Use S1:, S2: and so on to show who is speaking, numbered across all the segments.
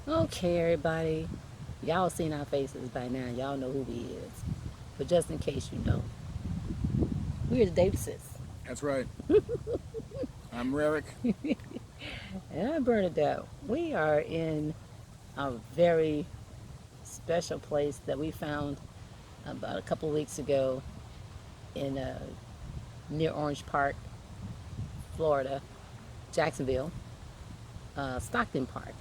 S1: Okay, everybody. Y'all seen our faces by now. Y'all know who he is. But just in case you don't, we're the Davises.
S2: That's right. I'm Rarick.
S1: And I'm Bernadette. We are in a very special place that we found about a couple of weeks ago in near Orange Park, Florida, Jacksonville, Stockton Park,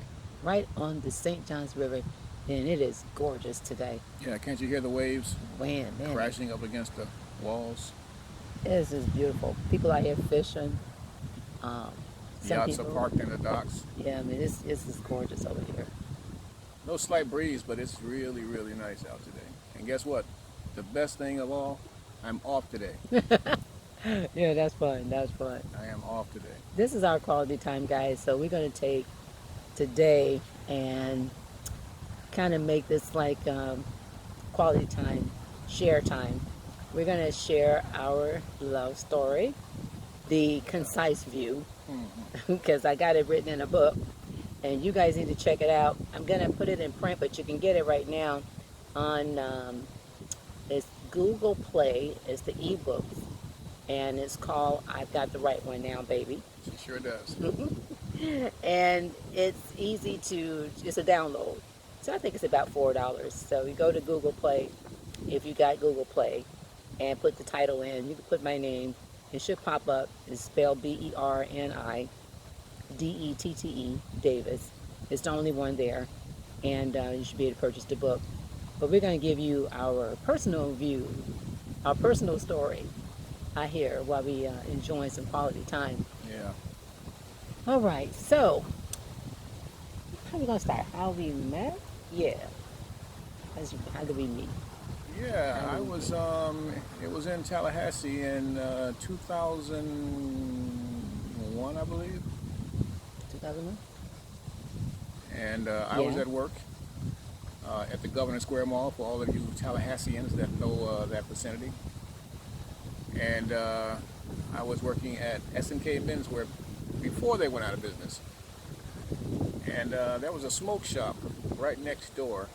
S1: right on the St. Johns River. And it is gorgeous today.
S2: Yeah, can't you hear the waves
S1: Man,
S2: crashing up against the walls?
S1: this is beautiful. People out here fishing. Um, some
S2: Yachts are
S1: people,
S2: parked in the docks.
S1: yeah, I mean, it's just gorgeous over here.
S2: No slight breeze, but it's really, really nice out today. And guess what? The best thing of all, I'm off today.
S1: Yeah, that's fun. That's fun.
S2: I am off today.
S1: This is our quality time, guys. So we're going to take today and kind of make this like quality time, share time. We're going to share our love story, the concise view, because I got it written in a book, and you guys need to check it out. I'm going to put it in print, but you can get it right now on it's Google Play. It's the ebooks, and it's called "I've Got the Right One Now, Baby."
S2: She sure does.
S1: And it's easy to, it's a download. So I think it's about $4. So you go to Google Play, if you got Google Play, and put the title in. You can put my name. It should pop up. It's spelled Bernideette, Davis. It's the only one there. And you should be able to purchase the book. But we're going to give you our personal view, our personal story out here while we enjoying some quality time.
S2: Yeah.
S1: All right, so how we gonna start? How we met? Yeah. How did we meet?
S2: Yeah,
S1: How did
S2: I
S1: we
S2: was,
S1: meet?
S2: it was in Tallahassee in 2001, I believe.
S1: 2001?
S2: And I was
S1: Yeah.
S2: at work at the Governor Square Mall for all of you Tallahasseans that know that vicinity. And I was working at S&K Menswear before they went out of business. And there was a smoke shop right next door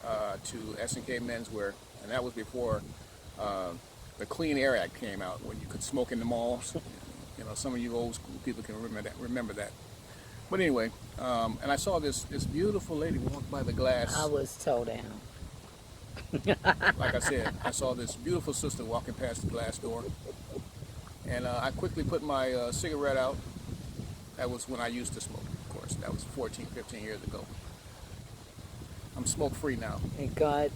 S2: to S&K Menswear, and that was before the Clean Air Act came out, when you could smoke in the malls. You know, some of you old school people can remember that. But anyway, and I saw this beautiful lady walk by the
S1: I
S2: glass.
S1: was told down.
S2: Like I said, I saw this beautiful sister walking past the glass door, and I quickly put my cigarette out. That was when I used to smoke, of course. That was 14, 15 years ago. I'm smoke free now.
S1: Thank God.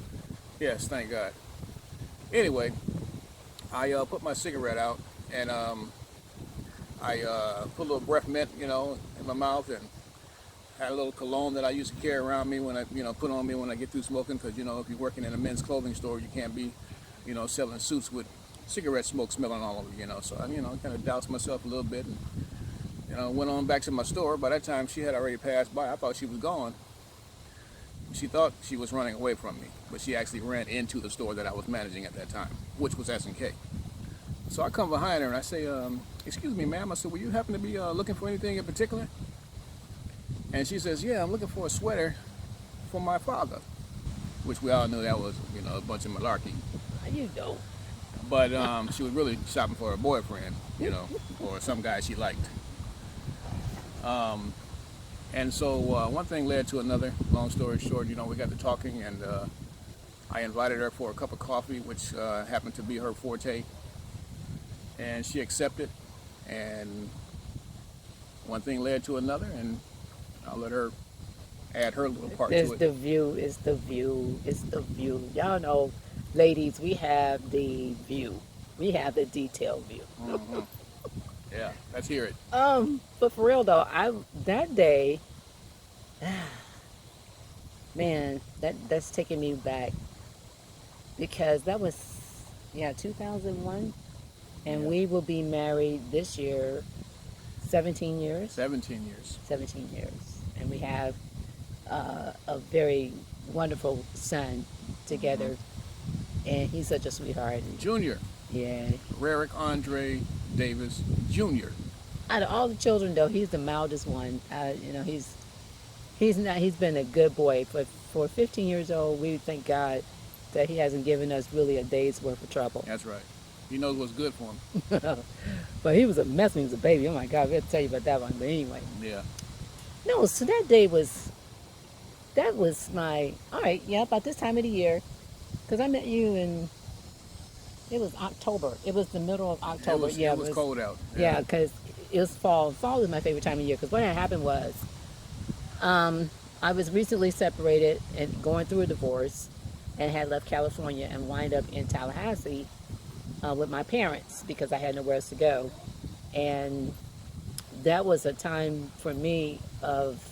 S2: Yes, thank God. Anyway, I put my cigarette out, and I put a little breath mint, in my mouth, and had a little cologne that I used to carry around me when I, put on me when I get through smoking, because if you're working in a men's clothing store, you can't be, selling suits with cigarette smoke smelling all over you. So I, kind of doused myself a little bit, and went on back to my store. By that time, she had already passed by. I thought she was gone. She thought she was running away from me, but she actually ran into the store that I was managing at that time, which was S&K. So I come behind her and I say, "Excuse me, ma'am." I said, "Will you happen to be looking for anything in particular?" And she says, "Yeah, I'm looking for a sweater for my father," which we all knew that was, a bunch of malarkey.
S1: You don't.
S2: But she was really shopping for her boyfriend, or some guy she liked. Um, and so one thing led to another. Long story short, we got to talking, and I invited her for a cup of coffee, which happened to be her forte, and she accepted. And one thing led to another, and I'll let her add her little part
S1: It's
S2: to it.
S1: the view. It's the view. It's the view. Y'all know, ladies, we have the view. We have the detailed view.
S2: Hmm. Yeah, let's hear it.
S1: But for real though, I that day, man, that's taking me back because that was, yeah, 2001, and
S2: Yeah,
S1: we will be married this year 17 years.
S2: 17 years.
S1: 17 years, and we have a very wonderful son
S2: Hmm.
S1: together, and he's such a sweetheart. And
S2: Junior,
S1: yeah,
S2: Rarick Andre Davis Jr.
S1: out of all the children though, he's the mildest one. He's He's not. He's been a good boy for 15 years old. We thank God that he hasn't given us really a day's worth of trouble.
S2: That's right. He knows what's good for him.
S1: But he was a mess when he was a baby. Oh my God, we'll tell you about that one. But anyway,
S2: Yeah.
S1: no. So that day was my all right. Yeah, about this time of the year, because I met you in it was October. It was the middle of October.
S2: It was cold out.
S1: Yeah, because it was fall. Fall is my favorite time of year. Because what had happened was, I was recently separated and going through a divorce, and had left California and wind up in Tallahassee with my parents because I had nowhere else to go, and that was a time for me of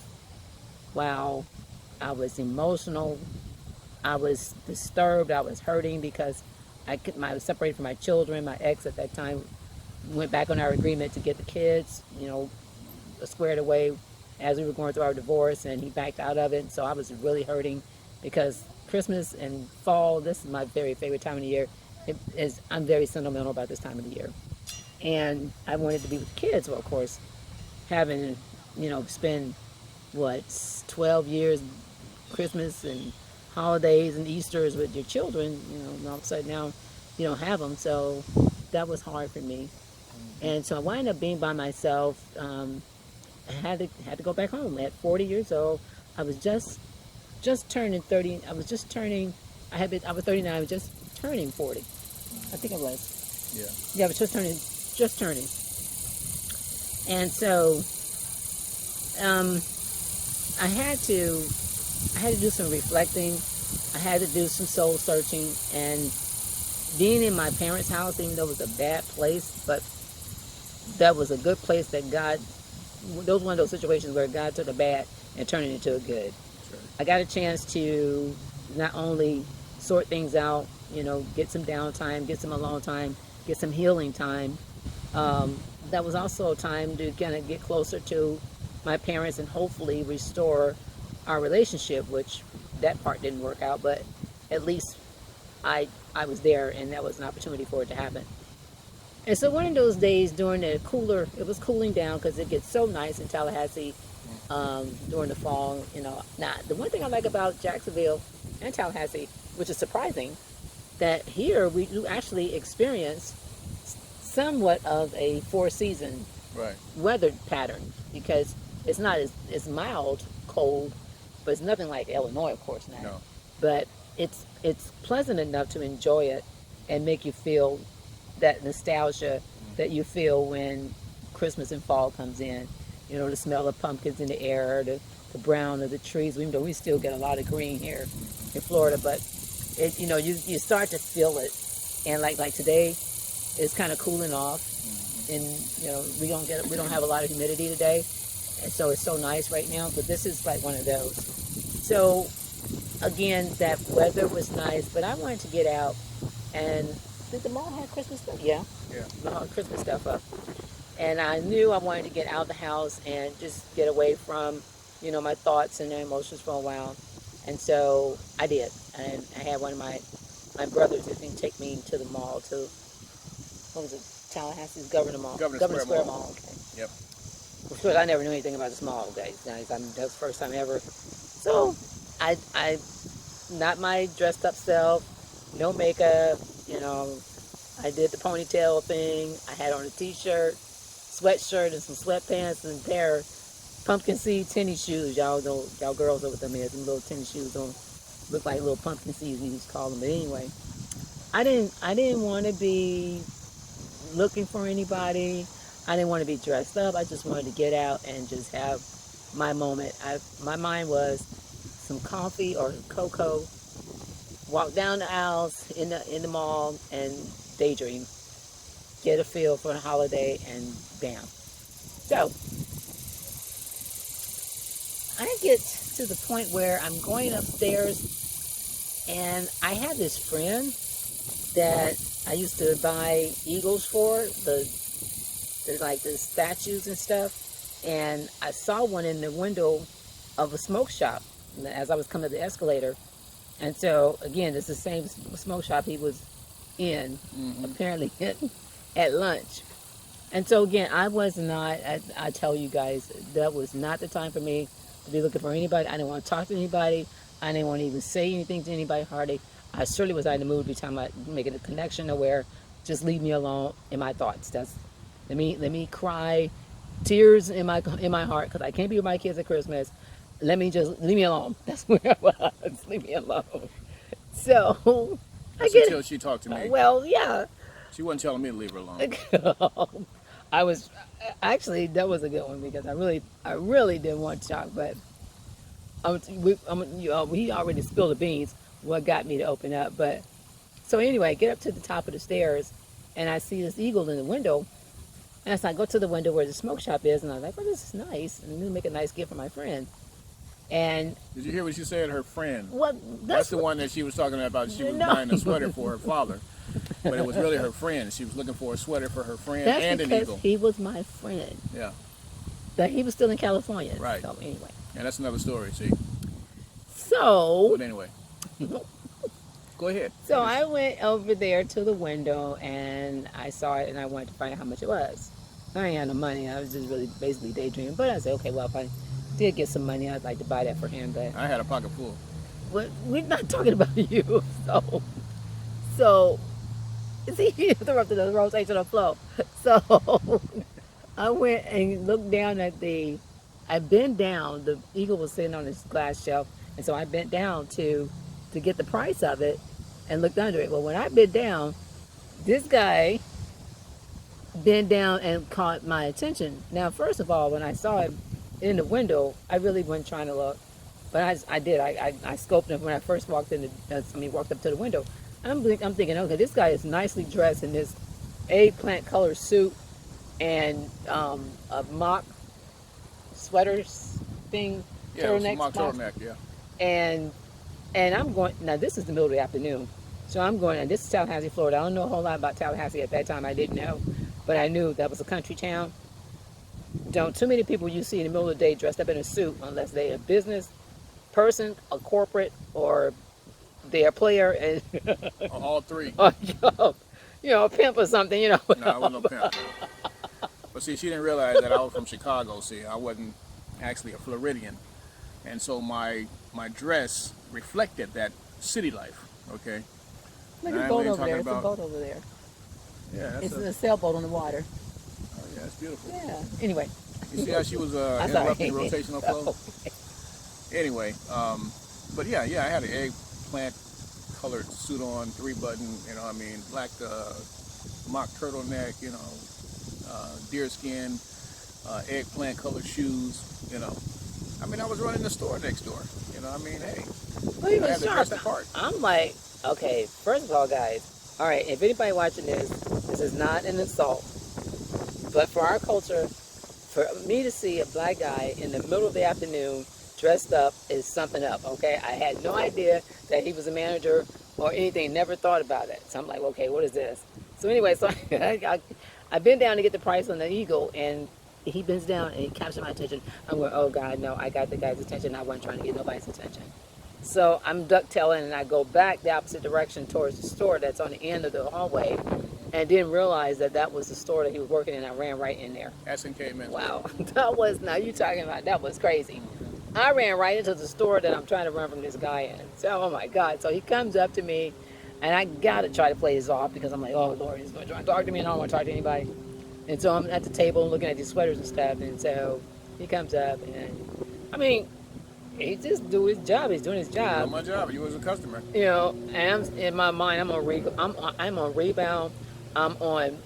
S1: wow. I was emotional. I was disturbed. I was hurting because I was separated from my children. My ex at that time went back on our agreement to get the kids, squared away as we were going through our divorce, and he backed out of it. So I was really hurting because Christmas and fall, this is my very favorite time of the year. I'm very sentimental about this time of the year. And I wanted to be with the kids. Well, of course, having, spend, 12 years, Christmas and holidays and Easters with your children, and all of a sudden now you don't have them. So that was hard for me. And so I wound up being by myself. I had to go back home at 40 years old. I was just turning 30. I was just turning. I was 39. I was just turning 40. I think I was.
S2: Yeah.
S1: Yeah, I was just turning. And so, I had to do some reflecting. I had to do some soul searching, and being in my parents' house, even though it was a bad place, but that was a good place that God. That was one of those situations where God took a bad and turned it into a good.
S2: Sure.
S1: I got a chance to not only sort things out, get some downtime, get some alone time, get some healing time. That was also a time to kind of get closer to my parents and hopefully restore our relationship, which that part didn't work out, but at least I was there, and that was an opportunity for it to happen. And so one of those days during it was cooling down because it gets so nice in Tallahassee during the fall. Now the one thing I like about Jacksonville and Tallahassee, which is surprising, that here we do actually experience somewhat of a four-season
S2: Right.
S1: weather pattern because it's not as mild cold, but it's nothing like Illinois, of course, now.
S2: No.
S1: But it's pleasant enough to enjoy it and make you feel that nostalgia that you feel when Christmas and fall comes in. The smell of pumpkins in the air, the brown of the trees. Even though we still get a lot of green here in Florida, but you start to feel it. And like today, it's kind of cooling off, and we don't have a lot of humidity today, and so it's so nice right now. But this is like one of those. So again, that weather was nice, but I wanted to get out and. Did the mall have Christmas stuff? Yeah.
S2: Yeah.
S1: The mall had Christmas stuff up. And I knew I wanted to get out of the house and just get away from, my thoughts and emotions for a while. And so I did. And I had one of my brothers who can take me to the mall to, what was it, Tallahassee's Governor Mall?
S2: Governor Square Mall.
S1: Okay.
S2: Yep.
S1: Of course, I never knew anything about this mall, guys. That was the first time ever. So I not my dressed up self, no makeup. I did the ponytail thing. I had on a t-shirt, sweatshirt, and some sweatpants, and a pair of pumpkin seed tennis shoes. Y'all know, y'all girls know what them is. Them little tennis shoes don't look like little pumpkin seeds, we used to call them. But anyway, I didn't want to be looking for anybody. I didn't want to be dressed up. I just wanted to get out and just have my moment. My mind was some coffee or cocoa. Walk down the aisles in the mall and daydream, get a feel for the holiday, and bam. So I get to the point where I'm going upstairs, and I have this friend that I used to buy eagles for, the statues and stuff, and I saw one in the window of a smoke shop as I was coming to the escalator. And so, again, it's the same smoke shop he was in, apparently, at lunch. And so, again, I was not, I tell you guys, that was not the time for me to be looking for anybody. I didn't want to talk to anybody. I didn't want to even say anything to anybody hardly. I certainly was not in the mood to be talking about making a connection nowhere. Just leave me alone in my thoughts. That's let me cry, tears in my heart because I can't be with my kids at Christmas. Let me just leave me alone. That's where I was. Leave me alone. So I
S2: That's
S1: get
S2: until
S1: it.
S2: she talked to me.
S1: Well, yeah.
S2: She wasn't telling me to leave her alone.
S1: I was actually that was a good one because I really didn't want to talk, but he already spilled the beans. What got me to open up, but so anyway, I get up to the top of the stairs, and I see this eagle in the window, and so I go to the window where the smoke shop is, and I'm like, "Oh, this is nice," and I'm gonna make a nice gift for my friend. And
S2: Did you hear what she said? Her friend.
S1: what
S2: That's the one that she was talking about. She was
S1: No.
S2: buying a sweater for her father, but it was really her friend. She was looking for a sweater for her friend
S1: that's
S2: and an
S1: because
S2: eagle.
S1: he was my friend.
S2: Yeah,
S1: That he was still in California.
S2: Right.
S1: So anyway,
S2: and that's another story. See,
S1: so
S2: but anyway, go ahead.
S1: So I went over there to the window and I saw it and I wanted to find out how much it was. I ain't had no money. I was just really basically daydreaming. But I said, okay, well, if I did get some money, I'd like to buy that for him. But
S2: I had a pocket full.
S1: we're not talking about you. So see, you interrupted the rotational flow. So I went and looked down I bent down. The eagle was sitting on this glass shelf. And so I bent down to get the price of it and looked under it. Well, when I bent down, this guy bent down and caught my attention. Now, first of all, when I saw him in the window, I really wasn't trying to look, but I did. I scoped him when I first walked walked up to the window. I'm thinking, okay, this guy is nicely dressed in this eggplant color suit and a mock sweaters thing,
S2: Yeah, it was a
S1: turtleneck,
S2: mock
S1: box.
S2: turtleneck. Yeah.
S1: And I'm going, now this is the middle of the afternoon. So I'm going, and this is Tallahassee, Florida. I don't know a whole lot about Tallahassee at that time. I didn't know. But I knew that was a country town. Don't too many people you see in the middle of the day dressed up in a suit unless they're a business person, a corporate, or they're a player, and
S2: All three.
S1: or, a pimp or something,
S2: No, I wasn't no pimp. But see, she didn't realize that I was from Chicago. See, I wasn't actually a Floridian, and so my dress reflected that city life. Okay.
S1: Look
S2: Now,
S1: at the boat
S2: we ain't
S1: over there.
S2: talking
S1: It's a
S2: about-
S1: boat over there.
S2: Yeah, that's
S1: It's a sailboat on the water.
S2: oh, yeah, it's beautiful.
S1: Yeah. Anyway.
S2: You see how she was
S1: I'm sorry.
S2: interrupting rotational flow? Anyway, but yeah, I had an eggplant colored suit on, 3-button, black mock turtleneck, deerskin, eggplant colored shoes, I was running the store next door, hey,
S1: Well, he
S2: I had
S1: was
S2: to
S1: sharp.
S2: dress the part.
S1: I'm like, okay, first of all, guys, all right, if anybody watching this is not an insult, but for our culture, for me to see a black guy in the middle of the afternoon dressed up is something up, okay? I had no idea that he was a manager or anything, never thought about it. So I'm like, okay, what is this? So anyway, so I bent down to get the price on the eagle, and he bends down and he captured my attention. I'm going, oh God, no, I got the guy's attention. I wasn't trying to get nobody's attention. So I'm ducktailing and I go back the opposite direction towards the store that's on the end of the hallway, and didn't realize that was the store that he was working in. I ran right in there.
S2: S&K men's.
S1: Wow, now you talking about, that was crazy. I ran right into the store that I'm trying to run from this guy in. So, oh my God. So he comes up to me, and I got to try to play this off because I'm like, oh Lord, he's going to try to talk to me and I don't want to talk to anybody. And so I'm at the table looking at these sweaters and stuff, and so he comes up, and he just do his job. He's doing his
S2: Not
S1: job.
S2: my job. You was a customer.
S1: And I'm, in my mind, I'm on rebound. I'm on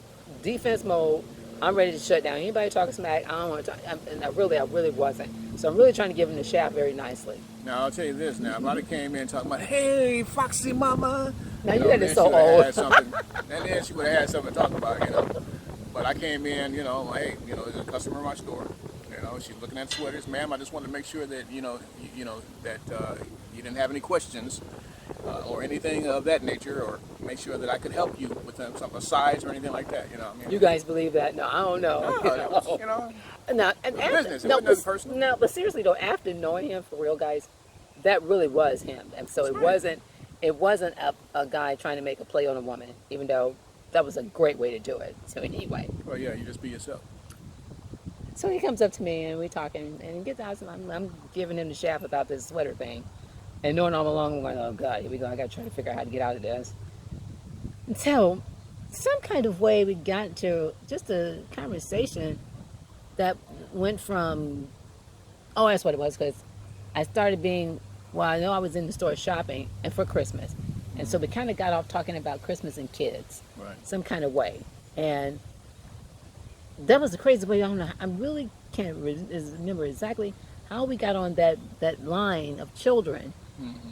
S1: defense mode. I'm ready to shut down anybody talking smack. I don't want to talk, and I really wasn't. So I'm really trying to give him the shaft very nicely.
S2: Now I'll tell you this. Now if I'd have came in talking about, hey, Foxy Mama.
S1: Now you guys
S2: then
S1: are so
S2: she would've
S1: old.
S2: had something- and then she would have had something to talk about. But I came in, hey, there's a customer in my store. She's looking at sweaters. Ma'am, I just wanted to make sure that that you didn't have any questions or anything of that nature, or make sure that I could help you with something, a size or anything like that.
S1: You guys believe that? No, I don't know.
S2: No, that was,
S1: No, and
S2: It was business. It
S1: no,
S2: wasn't nothing personal.
S1: no, but seriously though, after knowing him for real, guys, that really was him, and so
S2: That's
S1: it
S2: right.
S1: wasn't a guy trying to make a play on a woman, even though that was a great way to do it. So anyway,
S2: well, yeah, you just be yourself.
S1: So he comes up to me and we're talking, and he gets out. I'm giving him the shaft about this sweater thing, and knowing all along, I'm going, oh God, here we go. I got to try to figure out how to get out of this. And so, some kind of way, we got to just a conversation that went from, oh, that's what it was, because I started being, well, I know I was in the store shopping and for Christmas. And so we kind of got off talking about Christmas and kids,
S2: Right.
S1: some kind of way. And that was the crazy way. I don't know. I really can't remember exactly how we got on that line of children,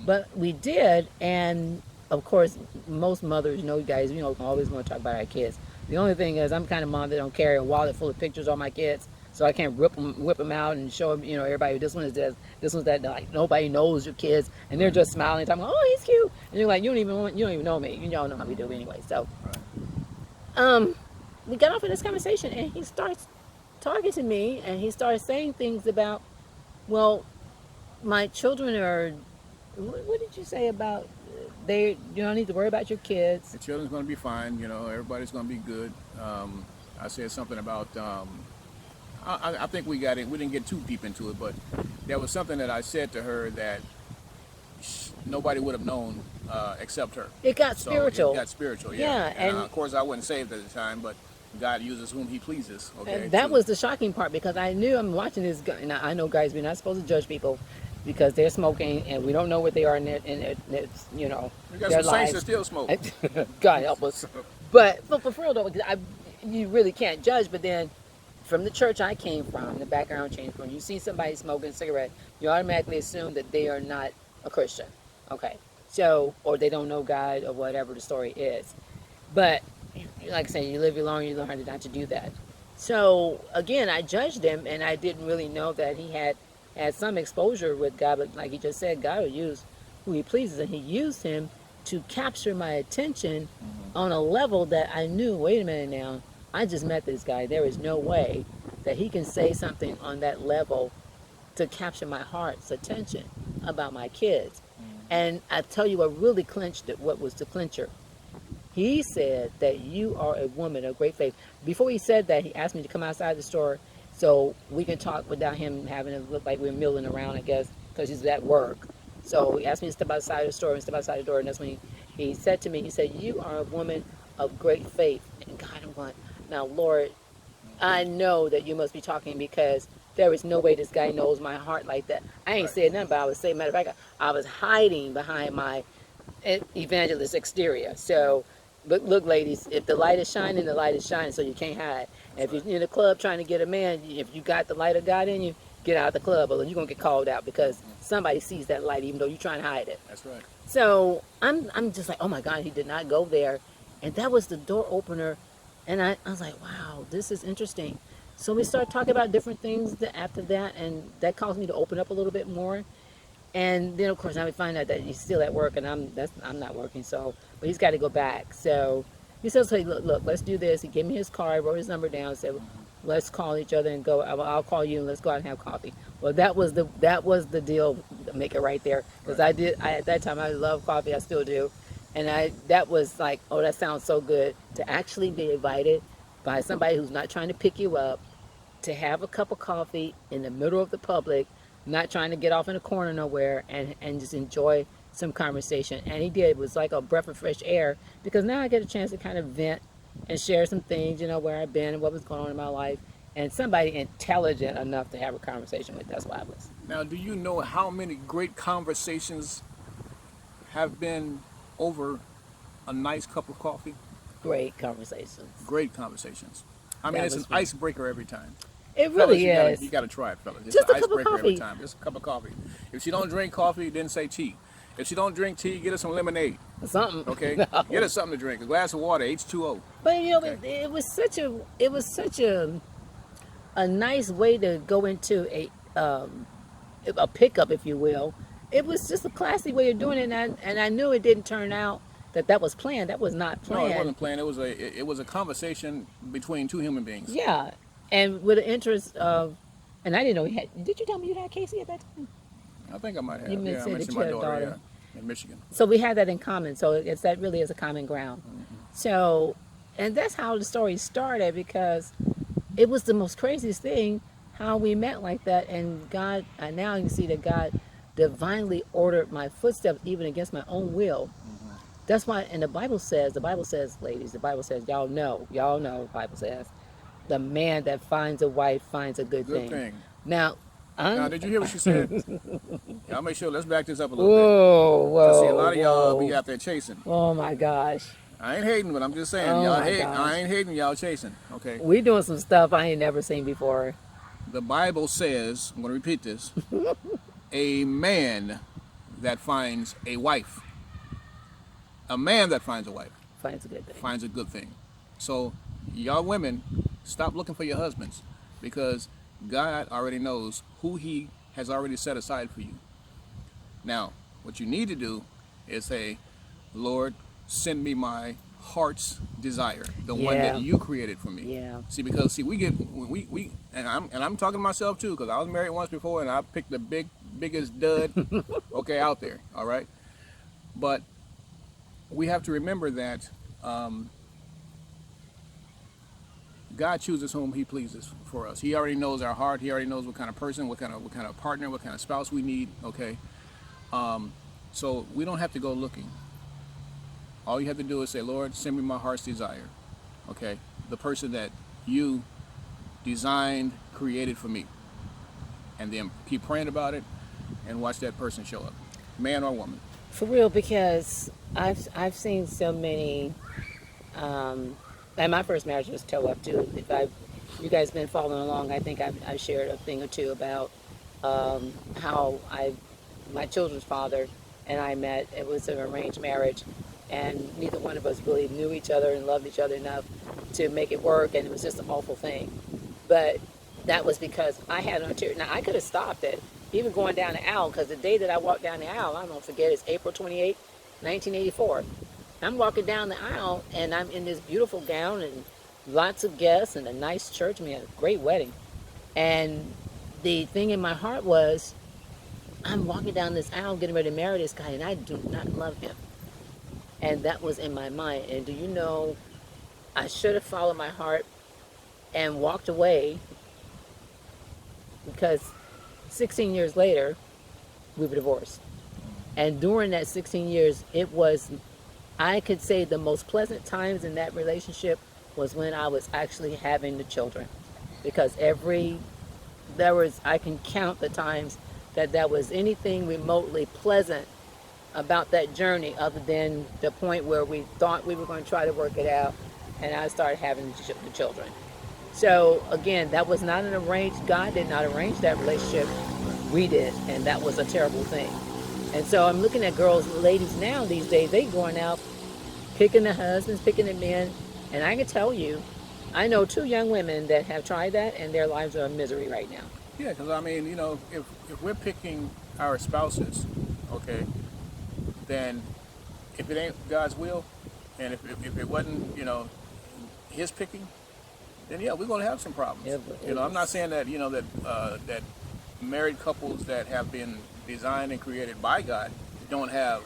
S1: but we did. And of course, most mothers know, guys, always want to talk about our kids. The only thing is, I'm kind of mom that don't carry a wallet full of pictures of my kids, so I can't whip them out and show them, everybody. This one is this one's that. Like nobody knows your kids, and they're just smiling, talking, oh, he's cute, and you're like, you don't even know me. Y'all know how we do anyway. So, we got off in this conversation, and he starts talking to me, and he starts saying things about, well, my children are. What did you say about they? You don't need to worry about your kids.
S2: The children's going to be fine. Everybody's going to be good. I said something about. I think we got it. We didn't get too deep into it, but there was something that I said to her that nobody would have known except her.
S1: It got
S2: So
S1: spiritual.
S2: It got spiritual.
S1: Yeah,
S2: And,
S1: and
S2: of course, I wasn't saved at the time, but God uses whom He pleases. Okay.
S1: and that was the shocking part, because I knew I'm watching this guy. And I know, guys, we're not supposed to judge people because they're smoking, and we don't know what they are in their
S2: We got
S1: their
S2: some saints
S1: lives.
S2: that still smoke.
S1: God help us. But for real though, because you really can't judge. But then, from the church I came from, the background change, when you see somebody smoking a cigarette, you automatically assume that they are not a Christian. Okay, so, or they don't know God, or whatever the story is. But like I said, you live long, you learn how not to do that. So again, I judged him, and I didn't really know that he had some exposure with God. But like he just said, God will use who He pleases, and He used him to capture my attention on a level that I knew. Wait a minute now, I just met this guy. There is no way that he can say something on that level to capture my heart's attention about my kids. And I tell you what really clinched it, what was the clincher. He said that you are a woman of great faith. Before he said that, he asked me to come outside the store so we can talk without him having to look like we're milling around, I guess, because he's at work. So he asked me to step outside the store, and step outside the door, and that's when he said to me, he said, you are a woman of great faith. And God, I'm going, now, Lord, I know that you must be talking, because there is no way this guy knows my heart like that. I ain't said nothing, but I was saying, matter of fact, I was hiding behind my evangelist exterior. So, but look, ladies, if the light is shining, the light is shining, so you can't hide. And if you're in the club trying to get a man, if you got the light of God in you, get out of the club, or you're going to get called out, because somebody sees that light, even though you're trying to hide it.
S2: That's right.
S1: So I'm just like, oh my God, he did not go there. And that was the door opener. And I was like, wow, this is interesting. So we started talking about different things after that, and that caused me to open up a little bit more. And then, of course, now we find out that he's still at work, and I'm not working. So, but he's got to go back. So he says, "Hey, look, let's do this." He gave me his card, wrote his number down, said, "Let's call each other and go. I'll call you, and let's go out and have coffee." Well, that was the deal maker right there, because I at that time I loved coffee, I still do, and that was like, oh, that sounds so good to actually be invited by somebody who's not trying to pick you up, to have a cup of coffee in the middle of the public, not trying to get off in a corner nowhere, and just enjoy some conversation. And he did. It was like a breath of fresh air, because now I get a chance to kind of vent and share some things, where I've been and what was going on in my life, and somebody intelligent enough to have a conversation with. That's why I was.
S2: Now, do you know how many great conversations have been over a nice cup of coffee?
S1: Great conversations.
S2: Great conversations. I mean,
S1: That
S2: it's an
S1: was fun.
S2: icebreaker every time.
S1: It
S2: Fellas,
S1: really
S2: you gotta,
S1: is.
S2: you gotta try it, fellas. It's
S1: Just
S2: an
S1: a cup of
S2: icebreaker every
S1: coffee.
S2: time. Just a cup of coffee. If she don't drink coffee, then say tea. If she don't drink tea, get her some lemonade.
S1: Something.
S2: Okay,
S1: No.
S2: get her something to drink. A glass of water, H2O.
S1: But
S2: Okay.
S1: it was such a nice way to go into a pickup, if you will. It was just a classy way of doing it, and I knew it didn't turn out that was planned. That was not
S2: No,
S1: planned.
S2: it wasn't planned. It was a conversation between two human beings.
S1: Yeah, and with the interest of, and I didn't know he had. Did you tell me you had Casey at that time?
S2: I think I might have.
S1: You
S2: Yeah, I
S1: mentioned that
S2: mentioned
S1: you
S2: my
S1: had a
S2: daughter.
S1: daughter.
S2: Yeah, in Michigan.
S1: So we had that in common. So that really is a common ground. So, and that's how the story started, because it was the most craziest thing. how we met like that. And God, I now can see that God divinely ordered my footsteps even against my own will. That's why, and the Bible says, ladies, the Bible says, y'all know, the Bible says, the man that finds a wife finds a good
S2: Good
S1: thing.
S2: thing.
S1: Now,
S2: Now,
S1: I'm,
S2: did you hear what she said? Y'all make sure. Let's back this up a little bit.
S1: whoa,
S2: Cause see, a
S1: whoa,
S2: lot of y'all be
S1: whoa.
S2: out there chasing.
S1: Oh my gosh.
S2: I ain't hating, but I'm just saying,
S1: Oh
S2: y'all
S1: my
S2: hate.
S1: gosh.
S2: I ain't hating, y'all chasing. Okay.
S1: We doing some stuff I ain't never seen before.
S2: The Bible says, I'm going to repeat this: a man that finds a wife, a man that finds a wife,
S1: Finds a good thing.
S2: finds a good thing. So, y'all women, stop looking for your husbands, because God already knows who He has already set aside for you. Now, what you need to do is say, Lord, send me my heart's desire, the one that
S1: Yeah.
S2: you created for me.
S1: Yeah.
S2: See, because we get we and I'm talking to myself too, because I was married once before and I picked the biggest dud okay out there. All right, but we have to remember that God chooses whom He pleases for us. He already knows our heart. He already knows what kind of person, what kind of partner, what kind of spouse we need. Okay, so we don't have to go looking. All you have to do is say, Lord, send me my heart's desire. Okay, the person that you designed, created for me, and then keep praying about it, and watch that person show up, man or woman.
S1: For real, because I've seen so many. And my first marriage was toe up too. If you guys been following along, I think I've shared a thing or two about how my children's father and I met. It was an arranged marriage, and neither one of us really knew each other and loved each other enough to make it work, and it was just an awful thing. But that was because I had an ulterior. Now I could have stopped it, even going down the aisle, because the day that I walked down the aisle, I don't forget, it's April 28, 1984. I'm walking down the aisle and I'm in this beautiful gown and lots of guests and a nice church. We had a great wedding. And the thing in my heart was, I'm walking down this aisle getting ready to marry this guy and I do not love him. And that was in my mind. And do you know, I should have followed my heart and walked away, because 16 years later, we were divorced. And during that 16 years, it was, I could say the most pleasant times in that relationship was when I was actually having the children. Because I can count the times that was anything remotely pleasant about that journey, other than the point where we thought we were going to try to work it out and I started having the children. So again, that was not an arranged, God did not arrange that relationship. We did, and that was a terrible thing. And so I'm looking at ladies now these days, they going out picking the husbands, picking the men, and I can tell you, I know 2 young women that have tried that and their lives are in misery right now.
S2: Yeah, because I mean, if we're picking our spouses, okay, then if it ain't God's will, and if it wasn't, His picking, then yeah, we're gonna have some problems. I'm not saying that that married couples that have been designed and created by God don't have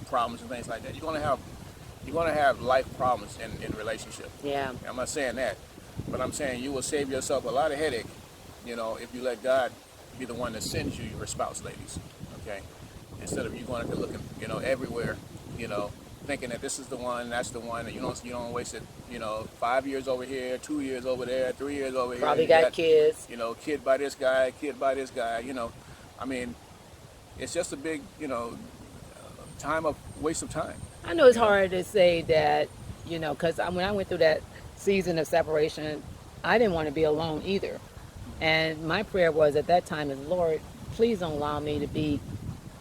S2: problems and things like that. You're gonna have life problems in relationship.
S1: Yeah.
S2: I'm not saying that, but I'm saying you will save yourself a lot of headache, if you let God be the one that sends you your spouse, ladies. Okay, instead of you going to looking, everywhere, thinking that this is the one, that's the one, and you don't waste it, 5 years over here, 2 years over there, 3 years over here.
S1: Probably got kids.
S2: Kid by this guy, kid by this guy. I mean, it's just a big, waste of time.
S1: I know it's hard to say that, because when I went through that season of separation, I didn't want to be alone either. And my prayer was at that time is, Lord, please don't allow me to be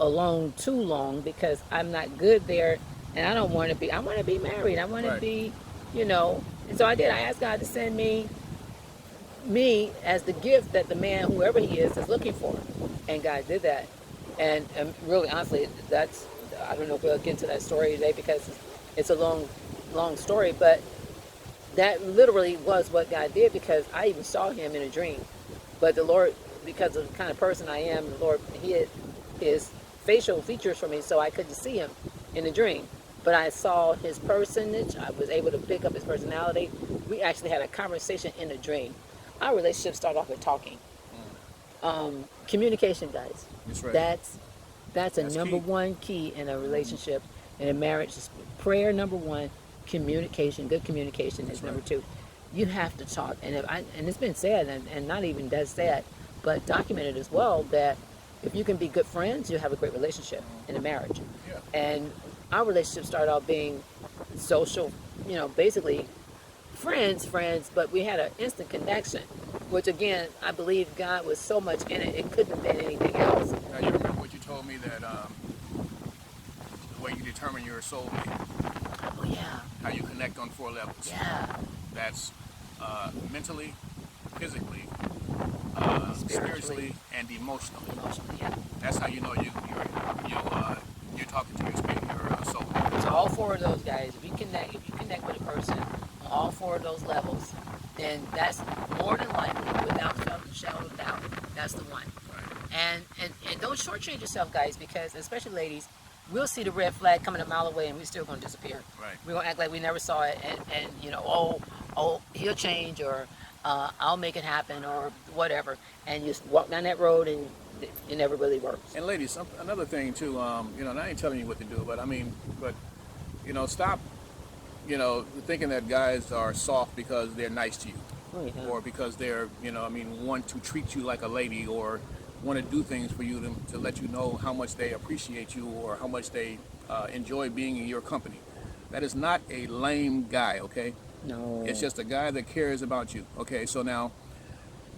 S1: alone too long, because I'm not good there, and I want to be married. I want to be, and so I did. I asked God to send me as the gift that the man, whoever he is looking for. And God did that. And really, honestly, I don't know if we'll get into that story today because it's a long story, but that literally was what God did, because I even saw him in a dream. But the Lord, because of the kind of person I am, the Lord hid his facial features from me so I couldn't see him in a dream. But I saw his personage. I was able to pick up his personality. We actually had a conversation in a dream. Our relationship started off with talking. Communication, guys.
S2: That's right.
S1: That's a
S2: That's
S1: number
S2: key.
S1: one key in a relationship, in a marriage. Prayer number one, communication. Good communication
S2: That's
S1: is number
S2: right.
S1: two. You have to talk, and it's been said, and not even that said, but documented as well that if you can be good friends, you have a great relationship in a marriage.
S2: Yeah.
S1: And our relationship started out being social, basically friends, but we had an instant connection, which again, I believe God was so much in it, it couldn't have been anything else.
S2: Now you remember what you told me that the way you determine your soulmate,
S1: Oh yeah,
S2: how you connect on 4 levels.
S1: yeah,
S2: That's mentally, physically, spiritually, and emotionally.
S1: emotionally, yeah.
S2: That's how you know you're talking to your soulmate.
S1: So all four of those guys, if you connect with a person on all four of those levels, then that's more than likely, without a shadow of doubt, that's the one.
S2: Right.
S1: And don't shortchange yourself, guys, because especially ladies, we'll see the red flag coming a mile away, and we're still gonna disappear.
S2: Right.
S1: We're gonna act like we never saw it, and oh, he'll change, or I'll make it happen, or whatever, and you just walk down that road, and it never really works.
S2: And ladies, another thing too, and I ain't telling you what to do, but stop, thinking that guys are soft because they're nice to you,
S1: Oh, yeah.
S2: or because they're, want to treat you like a lady, or want to do things for you to let you know how much they appreciate you, or how much they enjoy being in your company. That is not a lame guy, okay?
S1: No.
S2: It's just a guy that cares about you, okay? So now,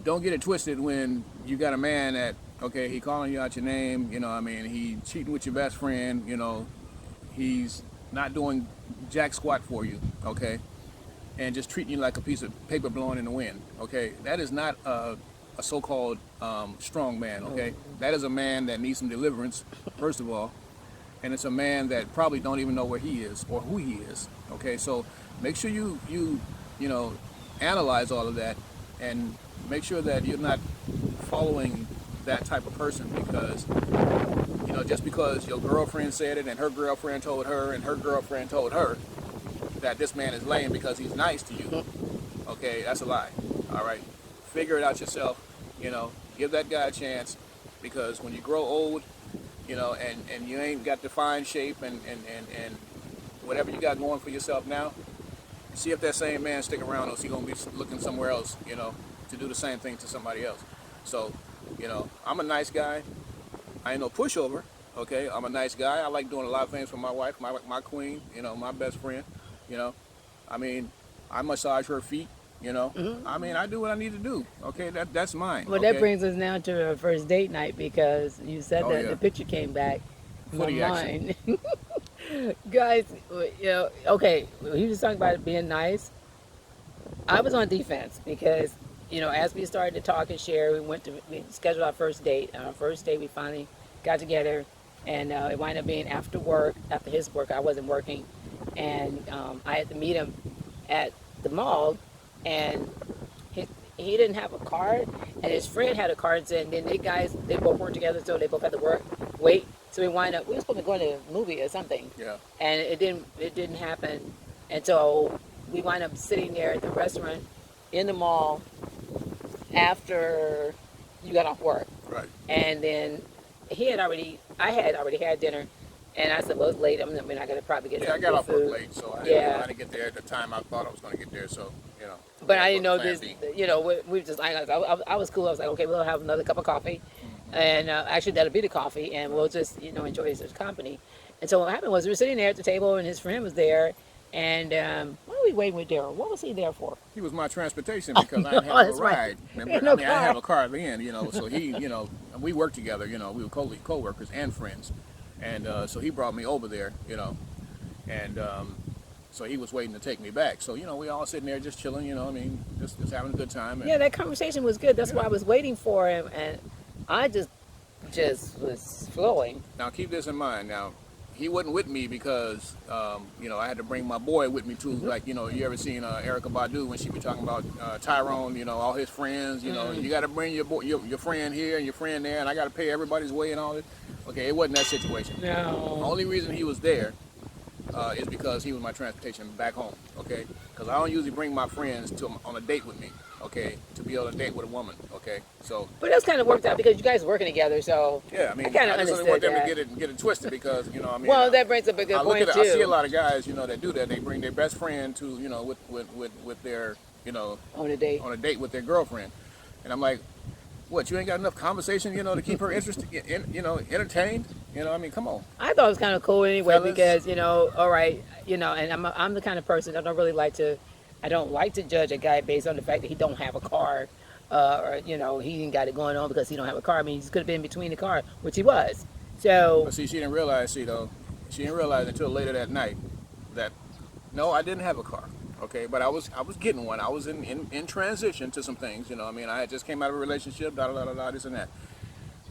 S2: don't get it twisted when you got a man that, okay, he calling you out your name, he cheating with your best friend, he's not doing jack squat for you, okay, and just treating you like a piece of paper blowing in the wind, okay. That is not a so-called strong man, okay. That is a man that needs some deliverance, first of all, and it's a man that probably don't even know where he is or who he is, okay. So make sure you analyze all of that, and make sure that you're not following that type of person, because just because your girlfriend said it, and her girlfriend told her, and her girlfriend told her that this man is lame because he's nice to you, okay, that's a lie. All right, figure it out yourself. Give that guy a chance, because when you grow old, and you ain't got the fine shape and whatever you got going for yourself now, see if that same man stick around, or is he gonna be looking somewhere else, to do the same thing to somebody else. So, I'm a nice guy. I ain't no pushover, okay? I'm a nice guy. I like doing a lot of things for my wife, my queen, my best friend, I massage her feet, I do what I need to do, okay? That's mine.
S1: Well,
S2: okay?
S1: that brings us now to our first date night, because you said
S2: Oh,
S1: that
S2: yeah.
S1: the picture came back in my
S2: Footy action.
S1: mind. Guys, okay, he was talking about it being nice. I was on defense because, as we started to talk and share, we scheduled our first date. On our first date, we finally got together, and it wound up being after work, after his work. I wasn't working, and I had to meet him at the mall, and he didn't have a card, and his friend had a card, and then they both worked together, so they both had to wait. So we were supposed to be going to a movie or something,
S2: Yeah.
S1: and it didn't happen, and so we wind up sitting there at the restaurant in the mall after you got off work,
S2: Right.
S1: and then I had already had dinner, and I said, well, it's late. We're not gonna probably get
S2: Yeah, I
S1: some
S2: got
S1: good
S2: off work
S1: food.
S2: late, so
S1: Yeah.
S2: I didn't get there at the time I thought I was going to get there, so,
S1: But I didn't know
S2: Plan
S1: this.
S2: B.
S1: We just. I was cool. I was like, okay, we'll have another cup of coffee, and actually that'll be the coffee, and we'll just enjoy his company. And so what happened was we were sitting there at the table, and his friend was there, and what were we waiting with Daryl? What was he there for?
S2: He was my transportation because I didn't have
S1: that's
S2: a
S1: right.
S2: ride. Remember?
S1: Had no
S2: I didn't
S1: car.
S2: have a car then, so he, we worked together, we were co-workers and friends. And so he brought me over there, and so he was waiting to take me back. So, we all sitting there just chilling, just having a good time. And,
S1: Yeah, that conversation was good. That's why I was waiting for him, and I just was flowing.
S2: Now, keep this in mind. Now, he wasn't with me because, I had to bring my boy with me too. Like, you ever seen Erykah Badu when she be talking about Tyrone, all his friends, you got to bring your friend here and your friend there, and I got to pay everybody's way and all that. Okay, it wasn't that situation. The
S1: No.
S2: only reason he was there is because he was my transportation back home. Okay, because I don't usually bring my friends on a date with me. Okay, to be on a date with a woman. Okay, so
S1: But that's kind of worked out because you guys working together, so
S2: yeah, I mean,
S1: kind of
S2: I just don't want
S1: understood
S2: them
S1: that.
S2: to get it twisted because I mean,
S1: Well, that brings up a good
S2: I look
S1: point
S2: at
S1: too.
S2: I see a lot of guys that do that. They bring their best friend to with their
S1: On a date.
S2: on a date with their girlfriend, and I'm like, what? You ain't got enough conversation to keep her interested, entertained. I mean, come on.
S1: I thought it was kind of cool anyway
S2: Fellas.
S1: because all right, and I'm the kind of person that I don't like to judge a guy based on the fact that he don't have a car, or he ain't got it going on because he don't have a car. I mean, he just could have been between the car, which he was. So
S2: But see, she didn't realize. She didn't realize until later that night that no, I didn't have a car. Okay, but I was getting one. I was in transition to some things. I mean, I had just came out of a relationship. Da da da da da. This and that.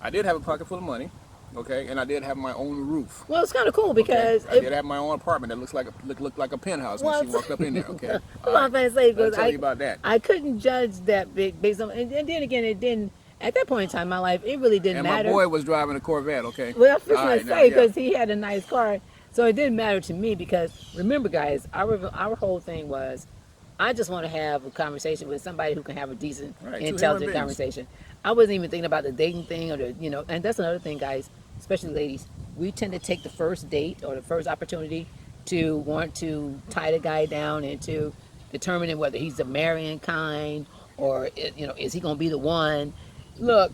S2: I did have a pocket full of money. Okay, and I did have my own roof.
S1: well, it's kind of cool because
S2: I did have my own apartment that looked like a penthouse when she walked up in there. Okay,
S1: well, I'm going to say
S2: I'll
S1: because
S2: tell you about that.
S1: I couldn't judge that based on, and then again, it didn't. At that point in time in my life, it really didn't
S2: And
S1: matter.
S2: my boy was driving a Corvette. Okay.
S1: Well, I'm
S2: All
S1: going
S2: right,
S1: to
S2: now,
S1: say
S2: yeah.
S1: because he had a nice car, so it didn't matter to me because remember, guys, our whole thing was, I just want to have a conversation with somebody who can have a decent,
S2: Right, two human
S1: intelligent
S2: beings.
S1: conversation. I wasn't even thinking about the dating thing or and that's another thing, guys, especially ladies. We tend to take the first date or the first opportunity to want to tie the guy down into determining whether he's the marrying kind or is he going to be the one. Look,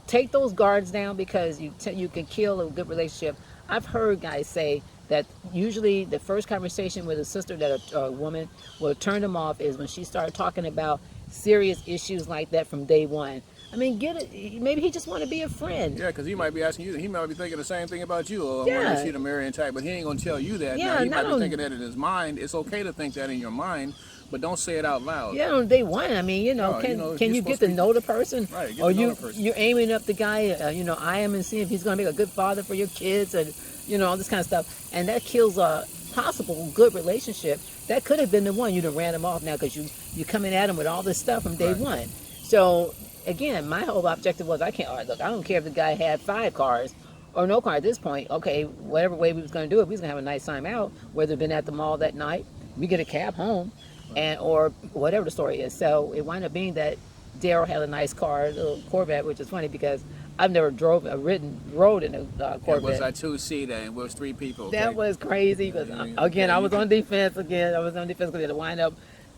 S1: take those guards down because you can kill a good relationship. I've heard guys say that usually the first conversation with a sister that a woman will turn them off is when she started talking about serious issues like that from day one. I mean, get it. Maybe he just want to be a friend.
S2: Yeah, because he might be asking you. He might be thinking the same thing about you. Or
S1: Yeah.
S2: whether she the marrying type, but he ain't gonna tell you that.
S1: Yeah,
S2: Now, he
S1: not
S2: might be
S1: on-
S2: thinking that in his mind. It's okay to think that in your mind, but don't say it out loud.
S1: Yeah, on day one. I mean,
S2: No,
S1: can
S2: you're
S1: you
S2: supposed
S1: get
S2: to
S1: to
S2: be-
S1: know the person,
S2: Right, get
S1: or
S2: to know the person.
S1: you're aiming up the guy, I am and see if he's going to make a good father for your kids, and all this kind of stuff, and that kills a possible good relationship. That could have been the one you done ran him off now because you coming at him with all this stuff from day
S2: Right.
S1: one. So again, my whole objective was I don't care if the guy had 5 cars or no car at this point. Okay, whatever way we was going to do it, we was going to have a nice time out, whether it been at the mall that night, we get a cab home, and or whatever the story is. So it wound up being that Daryl had a nice car, a little Corvette, which is funny because I've never rode in a
S2: It
S1: Corvette.
S2: was a 2-seater and it was 3 people. Okay?
S1: That was crazy because
S2: Yeah,
S1: again,
S2: yeah,
S1: I
S2: you
S1: was on defense again. I was on defense because to wind up,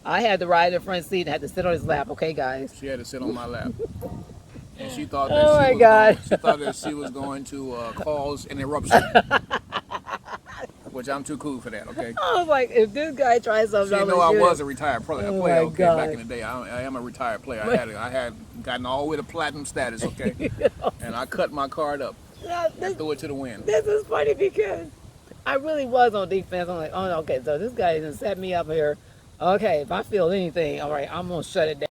S1: I had to ride in the front seat and had to sit on his lap. Okay, guys.
S2: She had to sit on my lap. And she thought
S1: Oh my
S2: that
S1: God.
S2: she thought that she was going to cause an eruption, which I'm too cool for that. Okay.
S1: I was like, if this guy tries something,
S2: So you
S1: I'm
S2: know
S1: gonna
S2: I
S1: shoot
S2: was
S1: him.
S2: a retired player.
S1: Oh
S2: Okay,
S1: my God.
S2: back in the day, I am a retired player. I had gotten all the way to platinum status. Okay, and I cut my card up
S1: Now,
S2: and threw it to the wind.
S1: this is funny because I really was on defense. I'm like, oh, okay, so this guy done set me up here. Okay, if I feel anything, all right, I'm gonna shut it down.